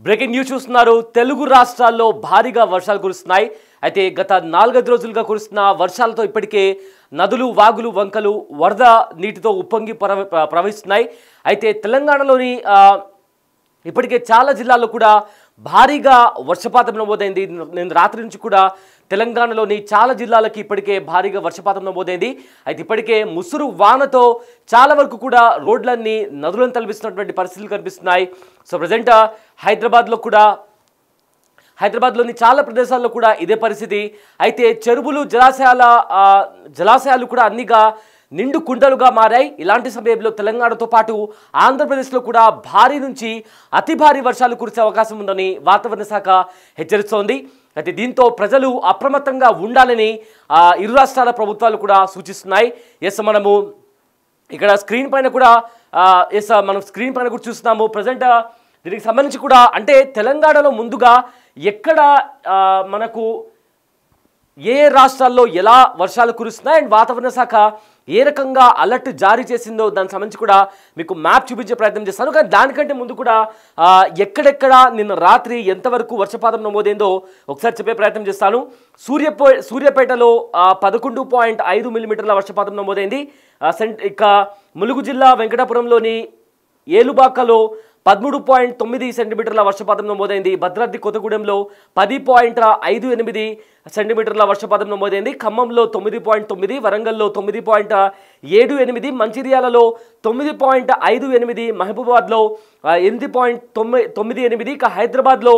Breaking news చూస్తున్నారు. తెలుగు రాష్ట్రాల్లో భారీగా వర్షాలు కురుస్తున్నాయి. అయితే గత 4 రోజులుగా కురుస్తున్న వర్షాలతో ఇప్పటికే నదులు, వాగులు, వంకలు వరద నీటితో ఉప్పొంగి ప్రవహిస్తున్నాయి. అయితే తెలంగాణలోని ఇప్పటికే చాలా జిల్లాల్లో కూడా భారీగా వర్షపాతం నమోదైంది. నేను రాత్రి నుంచి కూడా తెలంగాణలోని చాలా జిల్లాలకి ఇప్పటికే భారీగా వర్షపాతం నమోదైంది. అయితే ఇప్పటికే ముసురు వానతో చాలా వరకు కూడా రోడ్లన్నీ నదులను తలపిస్తున్నటువంటి పరిస్థితులు కనిపిస్తున్నాయి. సో ప్రజెంట్ హైదరాబాద్లోని చాలా ప్రదేశాల్లో కూడా ఇదే పరిస్థితి. అయితే చెరువులు, జలాశయాలు కూడా అన్నిగా నిండు కుండలుగా మారాయి. ఇలాంటి సమయంలో తెలంగాణతో పాటు ఆంధ్రప్రదేశ్లో కూడా భారీ నుంచి అతి భారీ వర్షాలు కురిసే అవకాశం ఉందని వాతావరణ శాఖ హెచ్చరిస్తోంది. అయితే దీంతో ప్రజలు అప్రమత్తంగా ఉండాలని ఇరు రాష్ట్రాల ప్రభుత్వాలు కూడా సూచిస్తున్నాయి. మనము ఇక్కడ స్క్రీన్ పైన కూడా చూస్తున్నాము. ప్రజెంట్ దీనికి సంబంధించి కూడా అంటే తెలంగాణలో ముందుగా ఎక్కడ మనకు ఏ రాష్ట్రాల్లో ఎలా వర్షాలు కురుస్తున్నాయి అండ్ వాతావరణ శాఖ ఏ రకంగా అలర్ట్ జారీ చేసిందో దానికి సంబంధించి కూడా మీకు మ్యాప్ చూపించే ప్రయత్నం చేస్తాను. కానీ దానికంటే ముందు కూడా ఎక్కడెక్కడ నిన్న రాత్రి ఎంతవరకు వర్షపాతం నమోదైందో ఒకసారి చెప్పే ప్రయత్నం చేస్తాను. సూర్యాపేటలో 11.5 మిల్లీమీటర్ల వర్షపాతం నమోదైంది. ఇక ములుగు జిల్లా వెంకటాపురంలోని ఏలుబాకలో 13.9 సెంటీమీటర్ల వర్షపాతం నమోదైంది. భద్రాద్రి కొత్తగూడెంలో 10.58 సెంటీమీటర్ల వర్షపాతం నమోదైంది. ఖమ్మంలో 9.9, వరంగల్లో 9.78, మంచిర్యాలలో 9.58, మహబూబాబాద్లో 8.98, ఇక హైదరాబాద్లో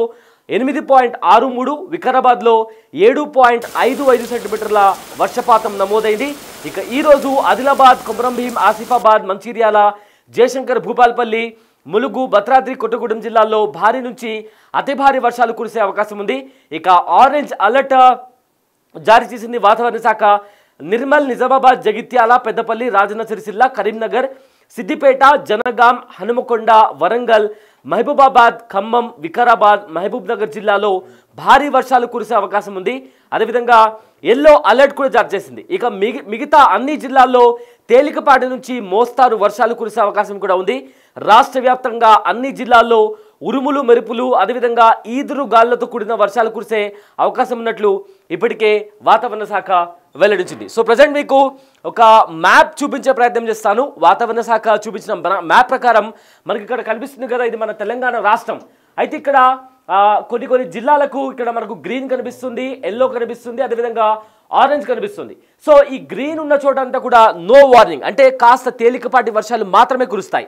8.63, వికారాబాద్లో 7.55 సెంటీమీటర్ల వర్షపాతం నమోదైంది. ఇక ఈరోజు ఆదిలాబాద్, కొమరంభీం, ఆసిఫాబాద్, మంచిర్యాల, జయశంకర్, భూపాల్పల్లి, ములుగు, భద్రాద్రి కొత్తగూడెం జిల్లాల్లో భారీ నుంచి అతి భారీ వర్షాలు కురిసే అవకాశం ఉంది. ఇక ఆరెంజ్ అలర్ట్ జారీ చేసింది వాతావరణ శాఖ. నిర్మల్, నిజామాబాద్, జగిత్యాల, పెద్దపల్లి, రాజన్న సిరిసిల్ల, కరీంనగర్, సిద్దిపేట, జనగాం, హనుమకొండ, వరంగల్, మహబూబాబాద్, ఖమ్మం, వికారాబాద్, మహబూబ్ నగర్ జిల్లాలో భారీ వర్షాలు కురిసే అవకాశం ఉంది. అదేవిధంగా ఎల్లో అలర్ట్ కూడా జారీ చేసింది. ఇక మిగతా అన్ని జిల్లాల్లో తేలికపాటి నుంచి మోస్తారు వర్షాలు కురిసే అవకాశం కూడా ఉంది. రాష్ట్ర వ్యాప్తంగా అన్ని జిల్లాల్లో ఉరుములు, మెరుపులు, అదేవిధంగా ఈదురు గాలులతో కూడిన వర్షాలు కురిసే అవకాశం ఉన్నట్లు ఇప్పటికే వాతావరణ శాఖ వెల్లడించింది. సో ప్రజెంట్ మీకు ఒక మ్యాప్ చూపించే ప్రయత్నం చేస్తాను. వాతావరణ శాఖ చూపించిన మ్యాప్ ప్రకారం మనకి ఇక్కడ కనిపిస్తుంది కదా, ఇది మన తెలంగాణ రాష్ట్రం. అయితే ఇక్కడ కొన్ని జిల్లాలకు ఇక్కడ మనకు గ్రీన్ కనిపిస్తుంది, ఎల్లో కనిపిస్తుంది, అదేవిధంగా ఆరెంజ్ కనిపిస్తుంది. సో ఈ గ్రీన్ ఉన్న చోట అంతా కూడా నో వార్నింగ్, అంటే కాస్త తేలికపాటి వర్షాలు మాత్రమే కురుస్తాయి.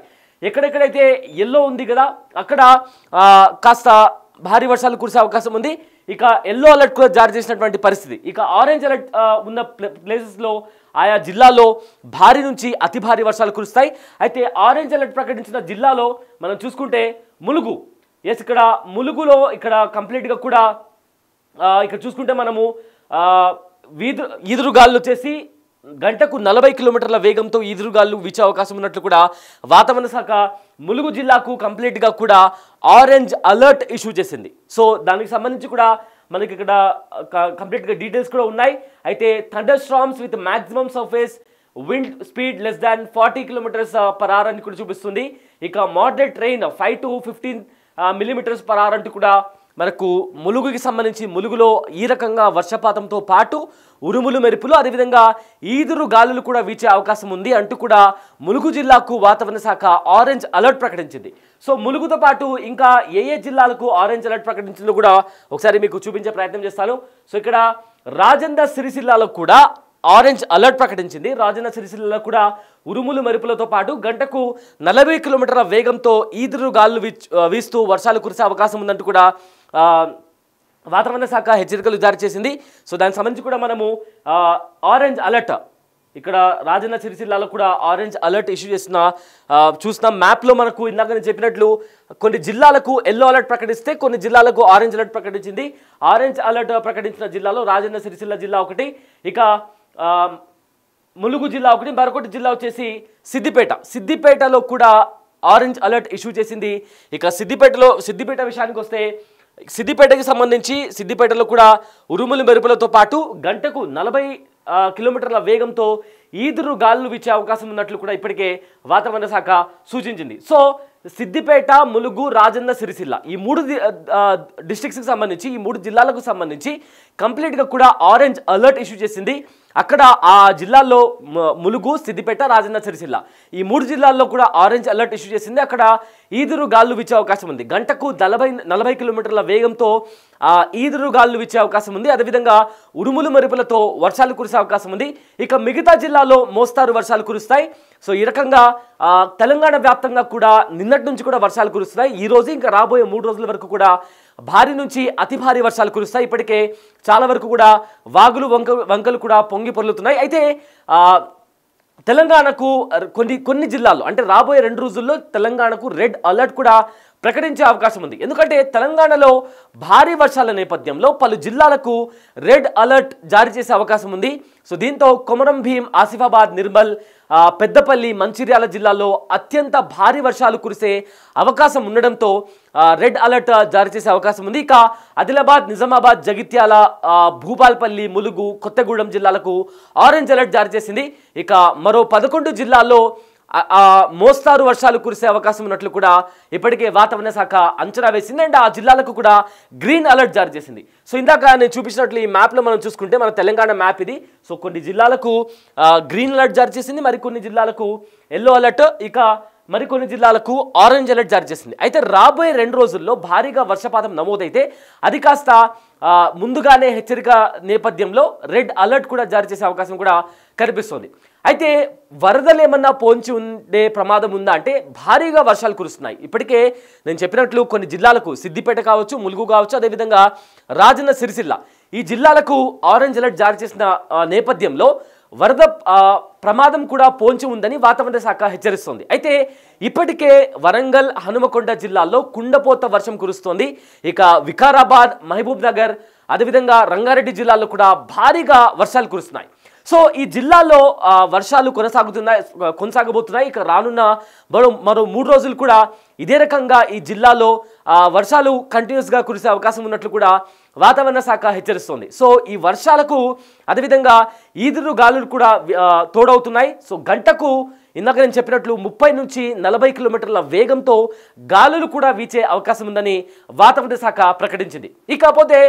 ఎక్కడెక్కడైతే ఎల్లో ఉంది కదా అక్కడ కాస్త భారీ వర్షాలు కురిసే అవకాశం ఉంది. ఇక ఎల్లో అలర్ట్ కూడా జారీ చేసినటువంటి పరిస్థితి. ఇక ఆరెంజ్ అలర్ట్ ఉన్న ప్లేసెస్లో ఆయా జిల్లాలో భారీ నుంచి అతి భారీ వర్షాలు కురుస్తాయి. అయితే ఆరెంజ్ అలర్ట్ ప్రకటించిన జిల్లాలో మనం చూసుకుంటే ములుగు. ఇక్కడ ములుగులో ఇక్కడ కంప్లీట్గా కూడా ఇక్కడ చూసుకుంటే మనము ఈదురుగాలు వచ్చేసి గంటకు 40 కిలోమీటర్ల వేగంతో ఈదురుగాలు వీచే అవకాశం ఉన్నట్లు కూడా వాతావరణ శాఖ ములుగు జిల్లాకు కంప్లీట్గా కూడా ఆరెంజ్ అలర్ట్ ఇష్యూ చేసింది. సో దానికి సంబంధించి కూడా మనకి ఇక్కడ కంప్లీట్గా డీటెయిల్స్ కూడా ఉన్నాయి. అయితే thunder storms with maximum surface wind speed less than 40 kilometers per hour అని కూడా చూపిస్తుంది. ఇక moderate rain 5 to 15 millimeters per hour అంటూ కూడా మనకు ములుగుకి సంబంధించి ములుగులో ఈ రకంగా వర్షపాతంతో పాటు ఉరుములు, మెరుపులు, అదేవిధంగా ఈదురు గాలులు కూడా వీచే అవకాశం ఉంది అంటూ కూడా ములుగు జిల్లాకు వాతావరణ శాఖ ఆరెంజ్ అలర్ట్ ప్రకటించింది. సో ములుగుతో పాటు ఇంకా ఏ జిల్లాలకు ఆరెంజ్ అలర్ట్ ప్రకటించిందో కూడా ఒకసారి మీకు చూపించే ప్రయత్నం చేస్తాను. సో ఇక్కడ రాజన్న సిరిసిల్లాలో కూడా ఆరెంజ్ అలర్ట్ ప్రకటించింది. రాజన్న సిరిసిల్లలో కూడా ఉరుములు, మెరుపులతో పాటు గంటకు 40 కిలోమీటర్ల వేగంతో ఈదురు గాలులు వీస్తూ వర్షాలు కురిసే అవకాశం ఉందంటూ కూడా వాతావరణ శాఖ హెచ్చరికలు జారీ చేసింది. సో దానికి సంబంధించి కూడా మనము ఆరెంజ్ అలర్ట్ ఇక్కడ రాజన్న సిరిసిల్లాలో కూడా ఆరెంజ్ అలర్ట్ ఇష్యూ చూస్తున్నాం. మ్యాప్లో మనకు ఇందాక నేను చెప్పినట్లు కొన్ని జిల్లాలకు ఎల్లో అలర్ట్ ప్రకటిస్తే కొన్ని జిల్లాలకు ఆరెంజ్ అలర్ట్ ప్రకటించింది. ఆరెంజ్ అలర్ట్ ప్రకటించిన జిల్లాలో రాజన్న సిరిసిల్ల జిల్లా ఒకటి, ఇక ములుగు జిల్లా ఒకటి, మరొకటి జిల్లా వచ్చేసి సిద్దిపేటలో కూడా ఆరెంజ్ అలర్ట్ ఇష్యూ చేసింది. ఇక సిద్దిపేట విషయానికి వస్తే సిద్దిపేటకి సంబంధించి సిద్దిపేటలో కూడా ఉరుములు, మెరుపులతో పాటు గంటకు కిలోమీటర్ల వేగంతో ఈదురు గాలులు వీచే అవకాశం ఉన్నట్లు కూడా ఇప్పటికే వాతావరణ శాఖ సూచించింది. సో సిద్దిపేట, ములుగు, రాజన్న సిరిసిల్ల ఈ 3 డిస్ట్రిక్ట్స్కి సంబంధించి, ఈ 3 జిల్లాలకు సంబంధించి కంప్లీట్గా కూడా ఆరెంజ్ అలర్ట్ ఇష్యూ చేసింది. అక్కడ ఆ జిల్లాల్లో ములుగు, సిద్దిపేట, రాజన్న సిరిసిల్ల ఈ 3 జిల్లాల్లో కూడా ఆరెంజ్ అలర్ట్ ఇష్యూ చేసింది. అక్కడ ఈదురు గాలులు వీచే అవకాశం ఉంది. గంటకు 40 కిలోమీటర్ల వేగంతో ఈదురు గాలులు వీచే అవకాశం ఉంది. అదేవిధంగా ఉరుములు మెరుపులతో వర్షాలు కురిసే అవకాశం ఉంది. ఇక మిగతా జిల్లాలో మోస్తారు వర్షాలు కురుస్తాయి. సో ఈ రకంగా తెలంగాణ వ్యాప్తంగా కూడా నిన్నటి నుంచి కూడా వర్షాలు కురుస్తున్నాయి. ఈ రోజు ఇంకా రాబోయే 3 రోజుల వరకు కూడా భారీ నుంచి అతి భారీ వర్షాలు కురుస్తాయి. ఇప్పటికే చాలా వరకు కూడా వాగులు వంకలు కూడా పొంగి పొర్లుతున్నాయి. అయితే తెలంగాణకు కొన్ని జిల్లాల్లో అంటే రాబోయే 2 రోజుల్లో తెలంగాణకు రెడ్ అలర్ట్ కూడా ప్రకటించే అవకాశం ఉంది. ఎందుకంటే తెలంగాణలో భారీ వర్షాల నేపథ్యంలో పలు జిల్లాలకు రెడ్ అలర్ట్ జారీ చేసే అవకాశం ఉంది. సో దీంతో కొమరం భీం, ఆసిఫాబాద్, నిర్మల్, పెద్దపల్లి, మంచిర్యాల జిల్లాల్లో అత్యంత భారీ వర్షాలు కురిసే అవకాశం ఉండడంతో రెడ్ అలర్ట్ జారీ చేసే అవకాశం ఉంది. ఇక ఆదిలాబాద్, నిజామాబాద్, జగిత్యాల, భూపాల్పల్లి, ములుగు, కొత్తగూడెం జిల్లాలకు ఆరెంజ్ అలర్ట్ జారీ చేసింది. ఇక మరో 11 జిల్లాల్లో మోస్తారు వర్షాలు కురిసే అవకాశం ఉన్నట్లు కూడా ఇప్పటికే వాతావరణ శాఖ అంచనా వేసింది. అండ్ ఆ జిల్లాలకు కూడా గ్రీన్ అలర్ట్ జారీ చేసింది. సో ఇందాక నేను చూపించినట్లు ఈ మ్యాప్లో మనం చూసుకుంటే మన తెలంగాణ మ్యాప్ ఇది. సో కొన్ని జిల్లాలకు గ్రీన్ అలర్ట్ జారీ చేసింది, మరికొన్ని జిల్లాలకు ఎల్లో అలర్ట్, ఇక మరికొన్ని జిల్లాలకు ఆరెంజ్ అలర్ట్ జారీ చేసింది. అయితే రాబోయే 2 రోజుల్లో భారీగా వర్షపాతం నమోదైతే అది కాస్త ముందుగానే హెచ్చరిక నేపథ్యంలో రెడ్ అలర్ట్ కూడా జారీ చేసే అవకాశం కూడా కనిపిస్తుంది. అయితే వరదలు ఏమన్నా పోంచి ఉండే ప్రమాదం ఉందా అంటే భారీగా వర్షాలు కురుస్తున్నాయి. ఇప్పటికే నేను చెప్పినట్లు కొన్ని జిల్లాలకు సిద్దిపేట కావచ్చు, ములుగు కావచ్చు, అదేవిధంగా రాజన్న సిరిసిల్ల ఈ జిల్లాలకు ఆరెంజ్ అలర్ట్ జారీ చేసిన నేపథ్యంలో వరద ప్రమాదం కూడా పోంచి ఉందని వాతావరణ శాఖ హెచ్చరిస్తోంది. అయితే ఇప్పటికే వరంగల్, హనుమకొండ జిల్లాల్లో కుండపోత వర్షం కురుస్తోంది. ఇక వికారాబాద్, మహబూబ్ నగర్, అదేవిధంగా రంగారెడ్డి జిల్లాల్లో కూడా భారీగా వర్షాలు కురుస్తున్నాయి. సో ఈ జిల్లాలో వర్షాలు కొనసాగబోతున్నాయి. ఇక రానున్న మరో 3 రోజులు కూడా ఇదే రకంగా ఈ జిల్లాలో వర్షాలు కంటిన్యూస్గా కురిసే అవకాశం ఉన్నట్లు కూడా వాతావరణ శాఖ హెచ్చరిస్తోంది. సో ఈ వర్షాలకు అదేవిధంగా ఈదురు గాలులు కూడా తోడవుతున్నాయి. సో గంటకు ఇందాక నేను చెప్పినట్లు 30 నుంచి 40 కిలోమీటర్ల వేగంతో గాలులు కూడా వీచే అవకాశం ఉందని వాతావరణ శాఖ ప్రకటించింది. ఇకపోతే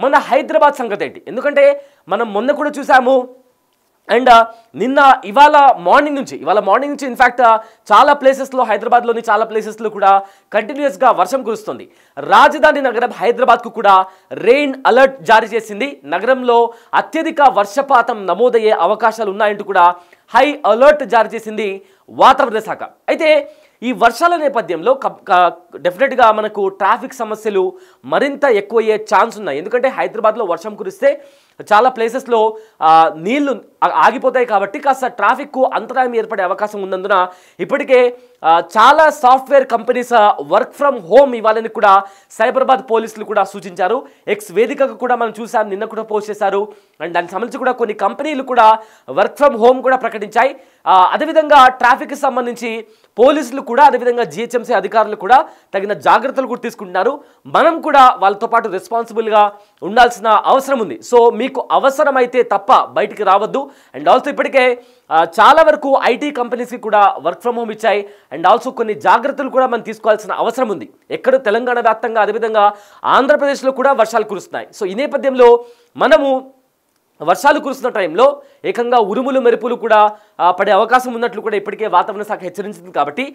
మన హైదరాబాద్ సంగతి ఏంటి? ఎందుకంటే మనం మొన్న కూడా చూసాము. అండ్ ఇవాళ మార్నింగ్ నుంచి ఇన్ఫ్యాక్ట్ చాలా ప్లేసెస్లో, హైదరాబాద్లోని చాలా ప్లేసెస్లో కూడా కంటిన్యూస్గా వర్షం కురుస్తుంది. రాజధాని నగరం హైదరాబాద్కు కూడా రెయిన్ అలర్ట్ జారీ చేసింది. నగరంలో అత్యధిక వర్షపాతం నమోదయ్యే అవకాశాలు ఉన్నాయంటూ కూడా హై అలర్ట్ జారీ చేసింది వాతావరణ శాఖ. అయితే ఈ వర్షాల నేపథ్యంలో డెఫినెట్గా మనకు ట్రాఫిక్ సమస్యలు మరింత ఎక్కువయ్యే ఛాన్స్ ఉన్నాయి. ఎందుకంటే హైదరాబాద్లో వర్షం కురిస్తే చాలా ప్లేసెస్లో నీళ్లు ఆగిపోతాయి కాబట్టి కాస్త ట్రాఫిక్కు అంతరాయం ఏర్పడే అవకాశం ఉన్నందున ఇప్పటికే చాలా software companies work from home ఇవ్వాలని కూడా సైబరాబాద్ పోలీసులు కూడా సూచించారు. ఎక్స్ వేదికగా కూడా మనం చూసాం, నిన్న కూడా పోస్ట్ చేశారు. అండ్ దానికి సంబంధించి కూడా కొన్ని కంపెనీలు కూడా వర్క్ ఫ్రమ్ హోమ్ కూడా ప్రకటించాయి. అదేవిధంగా ట్రాఫిక్కి సంబంధించి పోలీసులు కూడా, అదేవిధంగా జిహెచ్ఎంసీ అధికారులు కూడా తగిన జాగ్రత్తలు కూడా తీసుకుంటున్నారు. మనం కూడా వాళ్ళతో పాటు రెస్పాన్సిబుల్గా ఉండాల్సిన అవసరం ఉంది. సో మీకు అవసరమైతే తప్ప బయటికి రావద్దు. అండ్ ఆల్సో ఇప్పటికే చాలా వరకు ఐటీ కంపెనీస్కి కూడా వర్క్ ఫ్రమ్ హోమ్ ఇచ్చాయి. అండ్ ఆల్సో కొన్ని జాగ్రత్తలు కూడా మనం తీసుకోవాల్సిన అవసరం ఉంది. ఎక్కడ తెలంగాణ వ్యాప్తంగా, అదేవిధంగా ఆంధ్రప్రదేశ్లో కూడా వర్షాలు కురుస్తున్నాయి. సో ఈ నేపథ్యంలో మనము వర్షాలు కురుస్తున్న టైంలో ఏకంగా ఉరుములు మెరుపులు కూడా పడే అవకాశం ఉన్నట్లు కూడా ఇప్పటికే వాతావరణ శాఖ హెచ్చరించింది. కాబట్టి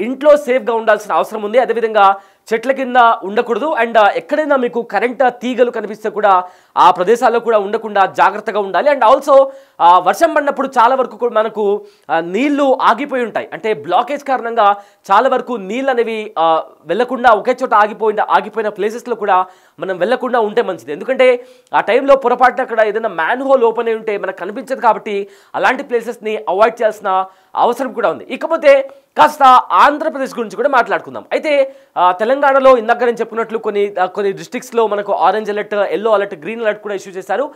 ఇంట్లో సేఫ్గా ఉండాల్సిన అవసరం ఉంది. అదేవిధంగా చెట్ల కింద ఉండకూడదు. అండ్ ఎక్కడైనా మీకు కరెంట్ తీగలు కనిపిస్తే కూడా ఆ ప్రదేశాల్లో కూడా ఉండకుండా జాగ్రత్తగా ఉండాలి. అండ్ ఆల్సో వర్షం పడినప్పుడు చాలా వరకు కూడా మనకు నీళ్లు ఆగిపోయి ఉంటాయి. అంటే బ్లాకేజ్ కారణంగా చాలా వరకు నీళ్ళు అనేవి వెళ్లకుండా ఒకే చోట ఆగిపోయిన ప్లేసెస్లో కూడా మనం వెళ్లకుండా ఉంటే మంచిది. ఎందుకంటే ఆ టైంలో పొరపాటున అక్కడ ఏదైనా మ్యాన్ హోల్ ఓపెన్ అయి ఉంటే మనకు కనిపించదు. కాబట్టి అలాంటి ప్లేసెస్ని అవాయిడ్ చేయాల్సిన అవసరం కూడా ఉంది. ఇకపోతే కాస్త ఆంధ్రప్రదేశ్ గురించి కూడా మాట్లాడుకుందాం. అయితే తెలంగాణలో ఇందాక నేను చెప్పినట్లు కొన్ని డిస్ట్రిక్ట్స్లో మనకు orange alert, yellow alert, green alert కూడా ఇష్యూ చేశారు.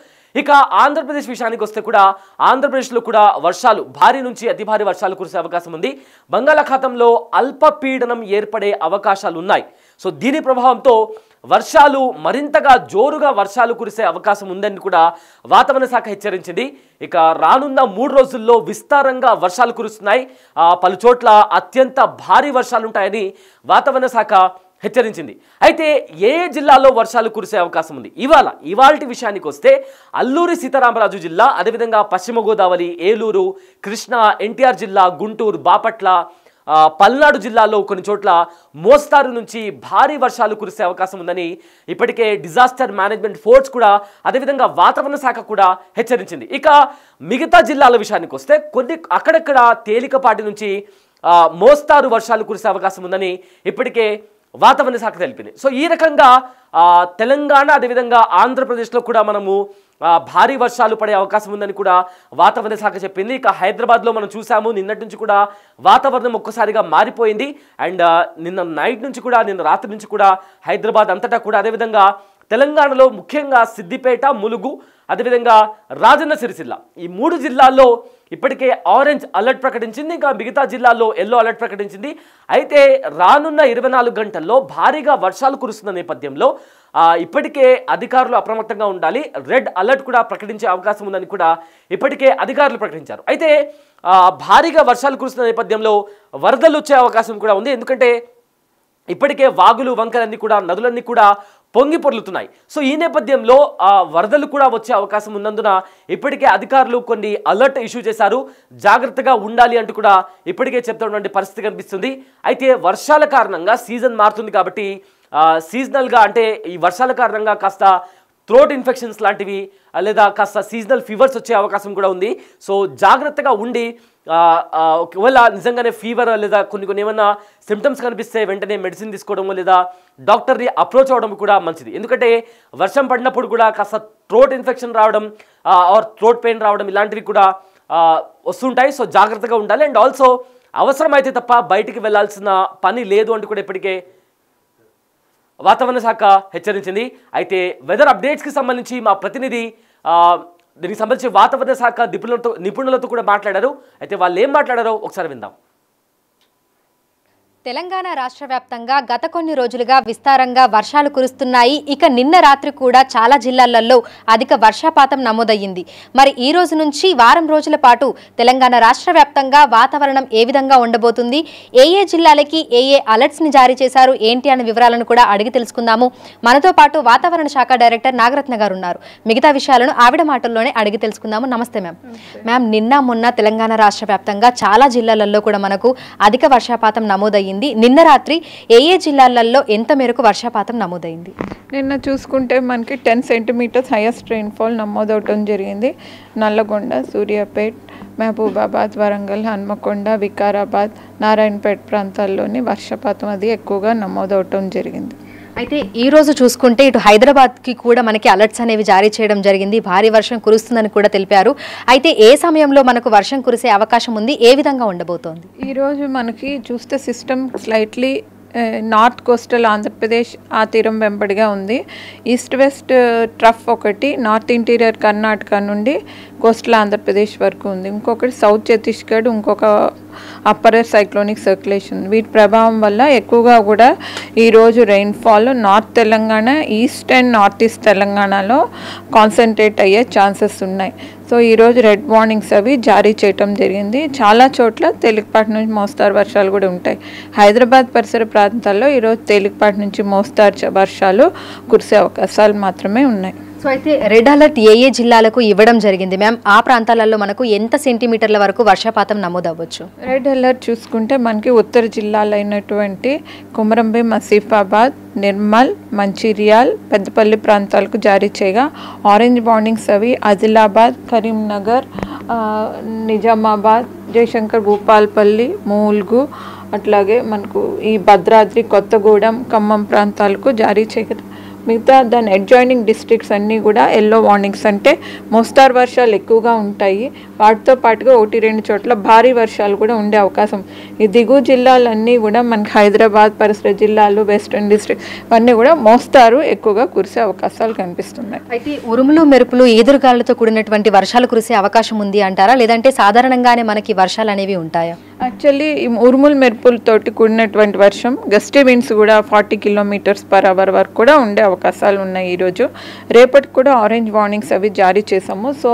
ఇక ఆంధ్రప్రదేశ్ విషయానికి వస్తే కూడా ఆంధ్రప్రదేశ్లో కూడా వర్షాలు, భారీ నుంచి అతి భారీ వర్షాలు కురిసే అవకాశం ఉంది. బంగాళాఖాతంలో అల్పపీడనం ఏర్పడే అవకాశాలు ఉన్నాయి. సో దీని ప్రభావంతో వర్షాలు మరింతగా జోరుగా వర్షాలు కురిసే అవకాశం ఉందని కూడా వాతావరణ శాఖ హెచ్చరించింది. ఇక రానున్న 3 రోజుల్లో విస్తారంగా వర్షాలు కురుస్తున్నాయి. పలు చోట్ల అత్యంత భారీ వర్షాలు ఉంటాయని వాతావరణ శాఖ హెచ్చరించింది. అయితే ఏ జిల్లాలో వర్షాలు కురిసే అవకాశం ఉంది? ఇవాల్టి విషయానికి వస్తే అల్లూరి సీతారామరాజు జిల్లా, అదేవిధంగా పశ్చిమ గోదావరి, ఏలూరు, కృష్ణా, ఎన్టీఆర్ జిల్లా, గుంటూరు, బాపట్ల, పల్నాడు జిల్లాలో కొన్ని చోట్ల మోస్తారు నుంచి భారీ వర్షాలు కురిసే అవకాశం ఉందని ఇప్పటికే డిజాస్టర్ మేనేజ్మెంట్ ఫోర్స్ కూడా, అదేవిధంగా వాతావరణ శాఖ కూడా హెచ్చరించింది. ఇక మిగతా జిల్లాల విషయానికి వస్తే కొన్ని అక్కడక్కడ తేలికపాటి నుంచి మోస్తారు వర్షాలు కురిసే అవకాశం ఉందని ఇప్పటికే వాతావరణ శాఖ తెలిపింది. సో ఈ రకంగా తెలంగాణ, అదేవిధంగా ఆంధ్రప్రదేశ్లో కూడా మనము భారీ వర్షాలు పడే అవకాశం ఉందని కూడా వాతావరణ శాఖ చెప్పింది. ఇక హైదరాబాద్లో మనం చూసాము, నిన్నటి నుంచి కూడా వాతావరణం ఒక్కసారిగా మారిపోయింది. అండ్ నిన్న నైట్ నుంచి కూడా, నిన్న రాత్రి నుంచి కూడా హైదరాబాద్ అంతటా కూడా, అదేవిధంగా తెలంగాణలో ముఖ్యంగా సిద్దిపేట, ములుగు, అదేవిధంగా రాజన్న సిరిసిల్ల, ఈ 3 జిల్లాల్లో ఇప్పటికే ఆరెంజ్ అలర్ట్ ప్రకటించింది. ఇంకా మిగతా జిల్లాల్లో ఎల్లో అలర్ట్ ప్రకటించింది. అయితే రానున్న 24 గంటల్లో భారీగా వర్షాలు కురుస్తున్న నేపథ్యంలో ఇప్పటికే అధికారులు అప్రమత్తంగా ఉండాలి. రెడ్ అలర్ట్ కూడా ప్రకటించే అవకాశం ఉందని కూడా ఇప్పటికే అధికారులు ప్రకటించారు. అయితే భారీగా వర్షాలు కురుస్తున్న నేపథ్యంలో వరదలు వచ్చే అవకాశం కూడా ఉంది. ఎందుకంటే ఇప్పటికే వాగులు, వంకలన్నీ కూడా, నదులన్నీ కూడా పొంగి పొర్లుతున్నాయి. సో ఈ నేపథ్యంలో వరదలు కూడా వచ్చే అవకాశం ఉన్నందున ఇప్పటికే అధికారులు కొన్ని అలర్ట్ ఇష్యూ చేశారు. జాగ్రత్తగా ఉండాలి అంటూ కూడా ఇప్పటికే చెప్తున్నటువంటి పరిస్థితి కనిపిస్తుంది. అయితే వర్షాల కారణంగా సీజన్ మారుతుంది కాబట్టి సీజనల్గా, అంటే ఈ వర్షాల కారణంగా కాస్త థ్రోట్ ఇన్ఫెక్షన్స్ లాంటివి లేదా కాస్త సీజనల్ ఫీవర్స్ వచ్చే అవకాశం కూడా ఉంది. సో జాగ్రత్తగా ఉండి, ఒకవేళ నిజంగానే ఫీవర్ లేదా కొన్ని ఏమన్నా సిమ్టమ్స్ కనిపిస్తే వెంటనే మెడిసిన్ తీసుకోవడం లేదా డాక్టర్ని అప్రోచ్ అవ్వడం కూడా మంచిది. ఎందుకంటే వర్షం పడినప్పుడు కూడా కాస్త థ్రోట్ ఇన్ఫెక్షన్ రావడం ఆర్ థ్రోట్ పెయిన్ రావడం ఇలాంటివి కూడా వస్తుంటాయి. సో జాగ్రత్తగా ఉండాలి. అండ్ ఆల్సో అవసరమైతే తప్ప బయటికి వెళ్లాల్సిన పని లేదు అంటూ కూడా ఇప్పటికే వాతావరణ శాఖ హెచ్చరించింది. అయితే వెదర్ అప్డేట్స్కి సంబంధించి మా ప్రతినిధి దీనికి సంబంధించి వాతావరణ శాఖ నిపుణులతో కూడా మాట్లాడారు. అయితే వాళ్ళు ఏం మాట్లాడారో ఒకసారి విందాం. తెలంగాణ రాష్ట్ర వ్యాప్తంగా గత కొన్ని రోజులుగా విస్తారంగా వర్షాలు కురుస్తున్నాయి. ఇక నిన్న రాత్రి కూడా చాలా జిల్లాలలో అధిక వర్షపాతం నమోదయ్యింది. మరి ఈ రోజు నుంచి వారం రోజుల పాటు తెలంగాణ రాష్ట్ర వ్యాప్తంగా వాతావరణం ఏ విధంగా ఉండబోతుంది, ఏ జిల్లాలకి ఏ అలర్ట్స్ ని జారీ చేశారు, ఏంటి అనే వివరాలను కూడా అడిగి తెలుసుకుందాము. మనతో పాటు వాతావరణ శాఖ డైరెక్టర్ నాగరత్న గారు ఉన్నారు. మిగతా విషయాలను ఆవిడ మాటల్లోనే అడిగి తెలుసుకుందాము. నమస్తే మ్యామ్. మ్యామ్, నిన్న మొన్న తెలంగాణ రాష్ట్ర వ్యాప్తంగా చాలా జిల్లాలలో కూడా మనకు అధిక వర్షపాతం నమోదయ్యింది. నిన్న రాత్రి ఏ జిల్లాలలో ఎంత మేరకు వర్షపాతం నమోదైంది? నిన్న చూసుకుంటే మనకి 10 సెంటీమీటర్స్ హైయెస్ట్ రెయిన్ఫాల్ నమోదవటం జరిగింది. నల్లగొండ, సూర్యాపేట్, మహబూబాబాద్, వరంగల్, హన్మకొండ, వికారాబాద్, నారాయణపేట్ ప్రాంతాల్లోని వర్షపాతం అది ఎక్కువగా నమోదవటం జరిగింది. అయితే ఈ రోజు చూసుకుంటే ఇటు హైదరాబాద్కి కూడా మనకి అలర్ట్స్ అనేవి జారీ చేయడం జరిగింది. భారీ వర్షం కురుస్తుందని కూడా తెలిపారు. అయితే ఏ సమయంలో మనకు వర్షం కురిసే అవకాశం ఉంది, ఏ విధంగా ఉండబోతోంది? ఈరోజు మనకి చూస్తే system slightly north coastal Andhra Pradesh ఆ తీరం వెంబడిగా ఉంది. ఈస్ట్ వెస్ట్ ట్రఫ్ ఒకటి నార్త్ ఇంటీరియర్ కర్ణాటక నుండి కోస్టల్ ఆంధ్రప్రదేశ్ వరకు ఉంది. ఇంకొకటి సౌత్ ఛత్తీస్గఢ్, ఇంకొక అప్పర్ సైక్లోనిక్ సర్క్యులేషన్. వీటి ప్రభావం వల్ల ఎక్కువగా కూడా ఈరోజు rainfall north Telangana, east and north east తెలంగాణలో కాన్సన్ట్రేట్ అయ్యే ఛాన్సెస్ ఉన్నాయి. సో ఈరోజు రెడ్ వార్నింగ్స్ అవి జారీ చేయటం జరిగింది. చాలా చోట్ల తేలికపాటి నుంచి మోస్తారు వర్షాలు కూడా ఉంటాయి. హైదరాబాద్ పరిసర ప్రాంతాల్లో ఈరోజు తేలికపాటి నుంచి మోస్తారు వర్షాలు కురిసే అవకాశాలు మాత్రమే ఉన్నాయి. సో అయితే రెడ్ అలర్ట్ ఏ జిల్లాలకు ఇవ్వడం జరిగింది మ్యామ్? ఆ ప్రాంతాలలో మనకు ఎంత సెంటీమీటర్ల వరకు వర్షపాతం నమోదవ్వచ్చు? రెడ్ అలర్ట్ చూసుకుంటే మనకి ఉత్తర జిల్లాలైనటువంటి కొమరంభీం, ఆసిఫాబాద్, నిర్మల్, మంచిర్యాల్, పెద్దపల్లి ప్రాంతాలకు జారీ చేయగా ఆరెంజ్ వార్నింగ్స్ అవి ఆదిలాబాద్, కరీంనగర్, నిజామాబాద్, జయశంకర్, భూపాల్పల్లి, మూల్గు, అట్లాగే మనకు ఈ భద్రాద్రి, కొత్తగూడెం, ఖమ్మం ప్రాంతాలకు జారీ చేయగా మిగతా దాని అడ్జాయినింగ్ డిస్ట్రిక్ట్స్ అన్నీ కూడా ఎల్లో వార్నింగ్స్, అంటే మోస్తారు వర్షాలు ఎక్కువగా ఉంటాయి. వాటితో పాటుగా 1-2 చోట్ల భారీ వర్షాలు కూడా ఉండే అవకాశం. ఈ దిగువ జిల్లాలన్నీ కూడా మనకి హైదరాబాద్ పరిసర జిల్లాలు, వెస్టర్న్ డిస్ట్రిక్ట్ ఇవన్నీ కూడా మోస్తారు ఎక్కువగా కురిసే అవకాశాలు కనిపిస్తున్నాయి. అయితే ఉరుములు మెరుపులు ఈదురుగాలులతో కూడినటువంటి వర్షాలు కురిసే అవకాశం ఉంది అంటారా, లేదంటే సాధారణంగానే మనకి వర్షాలు అనేవి ఉంటాయా? యాక్చువల్లీ ఈ ఉరుములు మెరుపులతోటి కూడినటువంటి వర్షం, గస్టీ విండ్స్ కూడా 40 km/h వరకు కూడా ఉండే అవకాశాలు ఉన్నాయి. ఈరోజు రేపటికి కూడా ఆరెంజ్ వార్నింగ్స్ అవి జారీ చేసాము. సో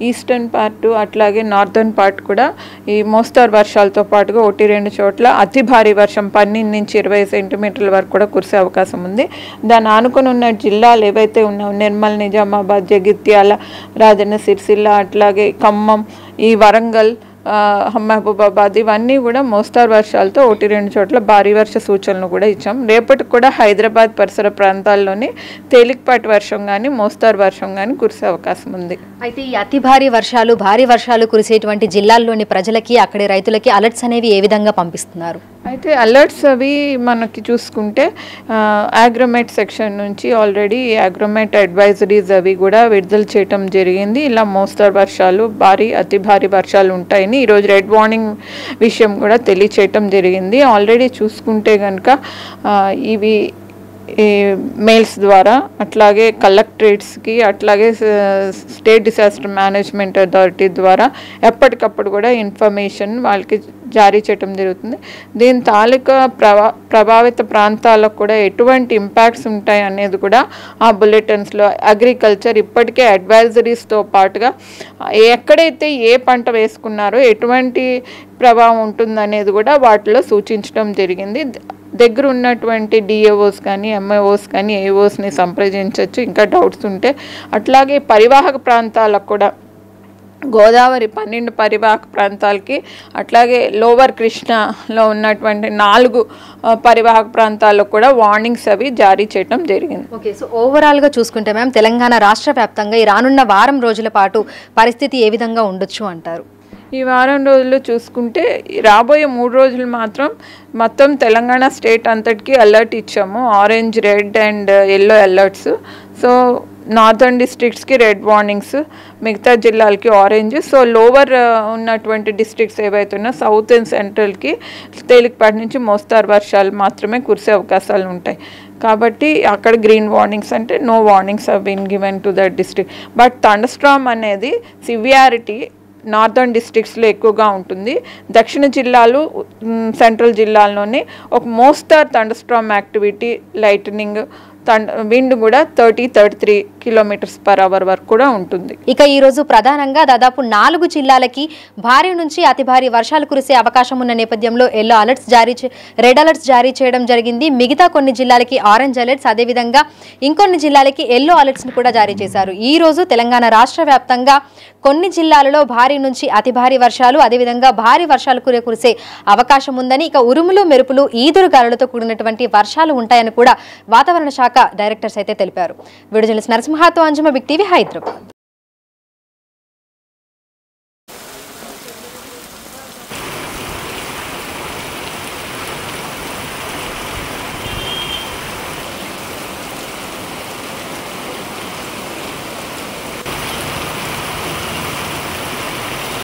ఈస్టర్న్ పార్ట్ అట్లాగే నార్థన్ పార్ట్ కూడా ఈ మోస్తారు వర్షాలతో పాటుగా 1-2 చోట్ల అతి భారీ వర్షం 12 నుంచి 20 సెంటీమీటర్ల వరకు కూడా కురిసే అవకాశం ఉంది. దాన్ని ఆనుకొని ఉన్న జిల్లాలు ఏవైతే ఉన్నాయో నిర్మల్, నిజామాబాద్, జగిత్యాల, రాజన్న సిరిసిల్ల, అట్లాగే ఖమ్మం, ఈ వరంగల్, మహబూబాబాద్ ఇవన్నీ కూడా మోస్తారు వర్షాలతో 1-2 చోట్ల భారీ వర్ష సూచనలు కూడా ఇచ్చాం. రేపటికి కూడా హైదరాబాద్ పరిసర ప్రాంతాల్లోని తేలికపాటి వర్షం కానీ మోస్తారు వర్షం కానీ కురిసే అవకాశం ఉంది. అయితే ఈ అతి భారీ వర్షాలు కురిసేటువంటి జిల్లాల్లోని ప్రజలకి, అక్కడి రైతులకి అలర్ట్స్ అనేవి ఏ విధంగా పంపిస్తున్నారు? అయితే అలర్ట్స్ అవి మనకి చూసుకుంటే అగ్రోమెట్ సెక్షన్ నుంచి ఆల్రెడీ అగ్రోమెట్ అడ్వైజరీస్ అవి కూడా విడుదల చేయటం జరిగింది. ఇలా మోస్తారు వర్షాలు, అతి భారీ వర్షాలు ఉంటాయని ఈరోజు రెడ్ వార్నింగ్ విషయం కూడా తెలియచేయటం జరిగింది. ఆల్రెడీ చూసుకుంటే కనుక ఇవి మెయిల్స్ ద్వారా, అట్లాగే కలెక్టరేట్స్కి, అట్లాగే స్టేట్ డిసాస్టర్ మేనేజ్మెంట్ అథారిటీ ద్వారా ఎప్పటికప్పుడు కూడా ఇన్ఫర్మేషన్ వాళ్ళకి జారీ చేయడం జరుగుతుంది. దీని తాలూకా ప్రభావిత ప్రాంతాలకు కూడా ఎటువంటి ఇంపాక్ట్స్ ఉంటాయి అనేది కూడా ఆ బులెటిన్స్లో అగ్రికల్చర్ ఇప్పటికే అడ్వైజరీస్తో పాటుగా ఎక్కడైతే ఏ పంట వేసుకున్నారో ఎటువంటి ప్రభావం ఉంటుందనేది కూడా వాటిలో సూచించడం జరిగింది. దగ్గర ఉన్నటువంటి డిఏఓస్ కానీ, ఎంఏఓస్ కానీ, ఏఓస్ని సంప్రదించవచ్చు ఇంకా డౌట్స్ ఉంటే. అట్లాగే పరివాహక ప్రాంతాలకు కూడా గోదావరి 12 పరివాహక ప్రాంతాలకి, అట్లాగే లోవర్ కృష్ణలో ఉన్నటువంటి 4 పరివాహక ప్రాంతాలకు కూడా వార్నింగ్స్ అవి జారీ చేయడం జరిగింది. ఓకే, సో ఓవరాల్గా చూసుకుంటే మ్యామ్ తెలంగాణ రాష్ట్ర వ్యాప్తంగా ఈ రానున్న వారం రోజుల పాటు పరిస్థితి ఏ విధంగా ఉండొచ్చు అంటారు? ఈ వారం రోజులు చూసుకుంటే రాబోయే 3 రోజులు మాత్రం మొత్తం తెలంగాణ స్టేట్ అంతటికి అలర్ట్ ఇచ్చాము. Orange, red and yellow alerts. So northern డిస్ట్రిక్ట్స్కి రెడ్ వార్నింగ్స్, మిగతా జిల్లాలకి ఆరెంజ్. సో లోవర్ ఉన్నటువంటి డిస్ట్రిక్ట్స్ ఏవైతే ఉన్నా సౌత్ అండ్ సెంట్రల్కి తేలికపాటి నుంచి మోస్తారు వర్షాలు మాత్రమే కురిసే అవకాశాలు ఉంటాయి. కాబట్టి అక్కడ గ్రీన్ వార్నింగ్స్, అంటే no warnings have been given to that district. But thunderstorm అనేది సివియారిటీ నార్థన్ డిస్ట్రిక్ట్స్లో ఎక్కువగా ఉంటుంది. దక్షిణ జిల్లాలు, సెంట్రల్ జిల్లాల్లోనే ఒక మోస్తారు థండర్స్టార్మ్ యాక్టివిటీ, లైటనింగ్, విండ్ కూడా 30-33 km/h వరకు కూడా ఉంటుంది. ఇక ఈ రోజు ప్రధానంగా దాదాపు 4 జిల్లాలకి భారీ నుంచి అతి భారీ వర్షాలు కురిసే అవకాశం ఉన్న నేపథ్యంలో రెడ్ అలర్ట్స్ జారీ చేయడం జరిగింది. మిగతా కొన్ని జిల్లాలకి ఆరెంజ్ అలర్ట్స్, అదేవిధంగా ఇంకొన్ని జిల్లాలకి ఎల్లో అలర్ట్స్ కూడా జారీ చేశారు. ఈ రోజు తెలంగాణ రాష్ట్ర వ్యాప్తంగా కొన్ని జిల్లాలలో భారీ నుంచి అతి భారీ వర్షాలు, అదేవిధంగా భారీ వర్షాలు కురిసే అవకాశం ఉందని, ఇక ఉరుములు మెరుపులు ఈదురు గాలులతో కూడినటువంటి వర్షాలు ఉంటాయని కూడా వాతావరణ శాఖ డైరెక్టర్స్ అయితే తెలిపారు. వీడియో జర్నలిస్ట్ నరసింహతో అంజుమ, బిగ్ టీవీ, హైదరాబాద్.